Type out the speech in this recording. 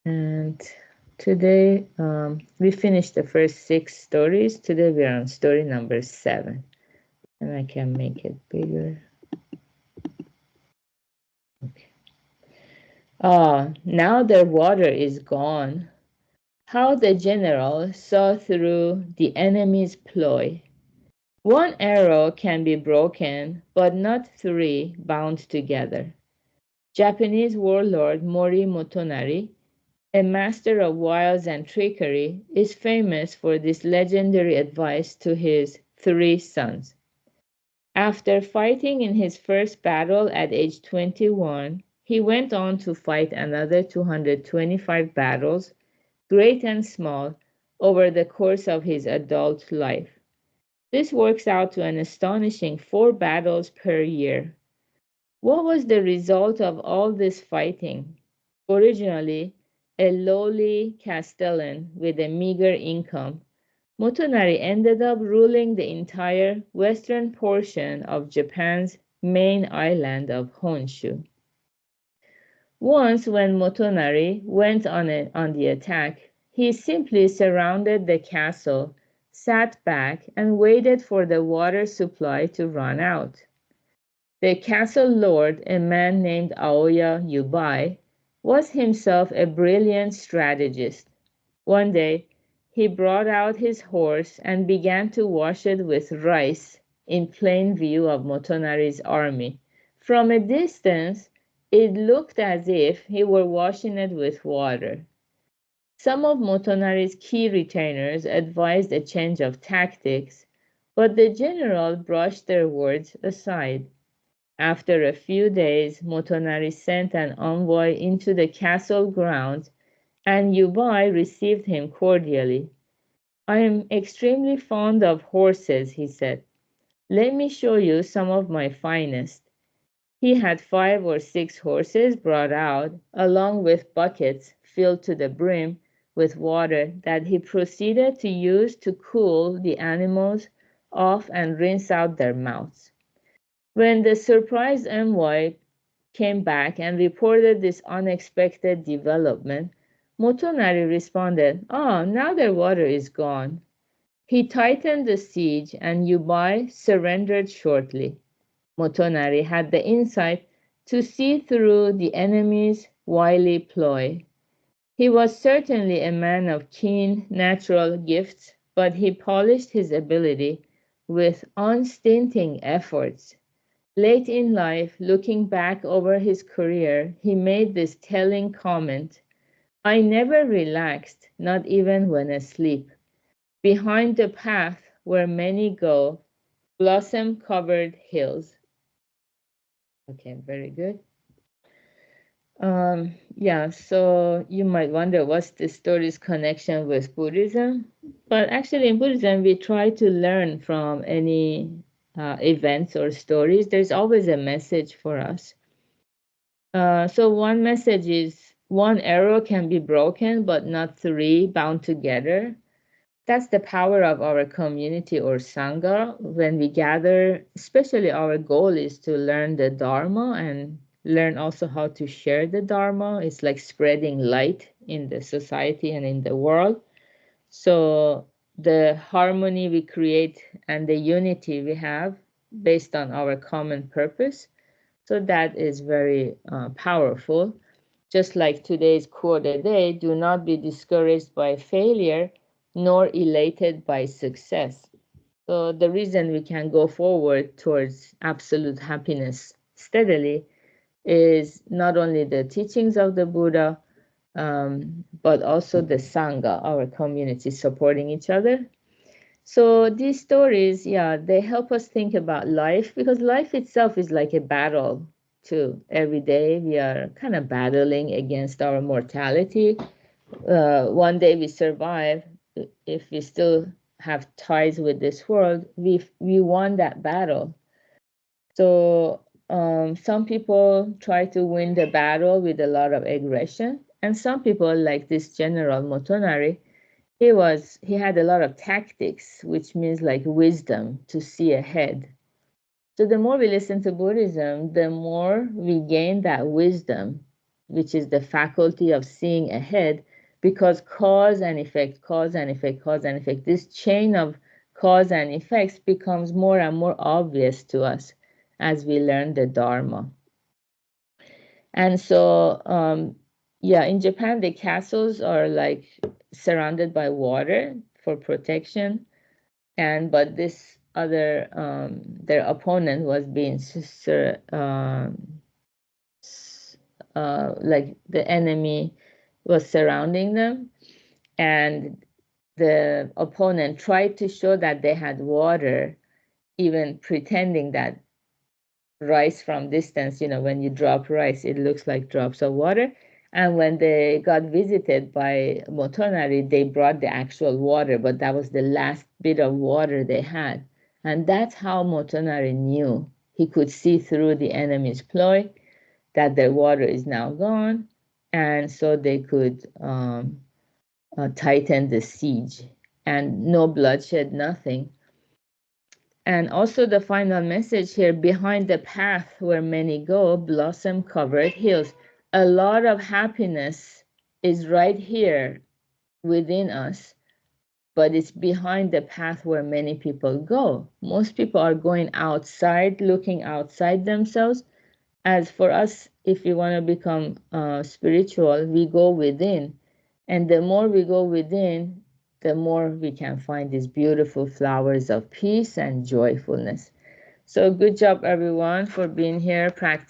And today we finished the first 6 stories. Today we are on story number 7. And I can make it bigger. Okay. Now their water is gone. How the general saw through the enemy's ploy. One arrow can be broken, but not 3 bound together. Japanese warlord Mori Motonari, a master of wiles and trickery, is famous for this legendary advice to his 3 sons. After fighting in his first battle at age 21, he went on to fight another 225 battles, great and small, over the course of his adult life. This works out to an astonishing 4 battles per year. What was the result of all this fighting? Originally a lowly castellan with a meager income, Motonari ended up ruling the entire western portion of Japan's main island of Honshu. Once, when Motonari went on the attack, he simply surrounded the castle, sat back, and waited for the water supply to run out. The castle lord, a man named Aoya Yubai, was himself a brilliant strategist. One day, he brought out his horse and began to wash it with rice in plain view of Motonari's army. From a distance, it looked as if he were washing it with water. Some of Motonari's key retainers advised a change of tactics, but the general brushed their words aside. After a few days, Motonari sent an envoy into the castle grounds, and Yubai received him cordially. "I am extremely fond of horses," he said. "Let me show you some of my finest." He had 5 or 6 horses brought out, along with buckets filled to the brim with water that he proceeded to use to cool the animals off and rinse out their mouths. When the surprised envoy came back and reported this unexpected development, Motonari responded, now their water is gone." He tightened the siege, and Yubai surrendered shortly. Motonari had the insight to see through the enemy's wily ploy. He was certainly a man of keen natural gifts, but he polished his ability with unstinting efforts. Late in life, looking back over his career, he made this telling comment: "I never relaxed, not even when asleep. Behind the path where many go, blossom-covered hills." Okay, very good. So you might wonder what's the story's connection with Buddhism? But actually in Buddhism, we try to learn from any events or stories. There's always a message for us. So one message is, one arrow can be broken, but not 3 bound together. That's the power of our community or Sangha. When we gather, especially our goal is to learn the Dharma and learn also how to share the Dharma. It's like spreading light in the society and in the world. So the harmony we create and the unity we have based on our common purpose. So that is very powerful. Just like today's quote a day, do not be discouraged by failure, nor elated by success. So the reason we can go forward towards absolute happiness steadily is not only the teachings of the Buddha, but also the Sangha, our community supporting each other. So these stories, they help us think about life, because life itself is like a battle too. Every day we are kind of battling against our mortality. One day we survive. If we still have ties with this world, we won that battle. So some people try to win the battle with a lot of aggression, and some people, like this General Motonari, he had a lot of tactics, which means like wisdom to see ahead. So the more we listen to Buddhism, the more we gain that wisdom which is the faculty of seeing ahead, because cause and effect, cause and effect, cause and effect, this chain of cause and effects becomes more and more obvious to us as we learn the Dharma. And so, yeah, in Japan, the castles are like surrounded by water for protection. But this other, their opponent was being like the enemy was surrounding them, and the opponent tried to show that they had water, even pretending that rice from distance, when you drop rice, it looks like drops of water. And when they got visited by Motonari, they brought the actual water, but that was the last bit of water they had. And that's how Motonari knew. He could see through the enemy's ploy that their water is now gone, and so they could tighten the siege. And no bloodshed, nothing. And also the final message here, behind the path where many go, blossom-covered hills. A lot of happiness is right here within us, but it's behind the path where many people go. Most people are going outside, looking outside themselves. As for us, if we want to become spiritual, we go within. And the more we go within, the more we can find these beautiful flowers of peace and joyfulness. So good job, everyone, for being here, practicing.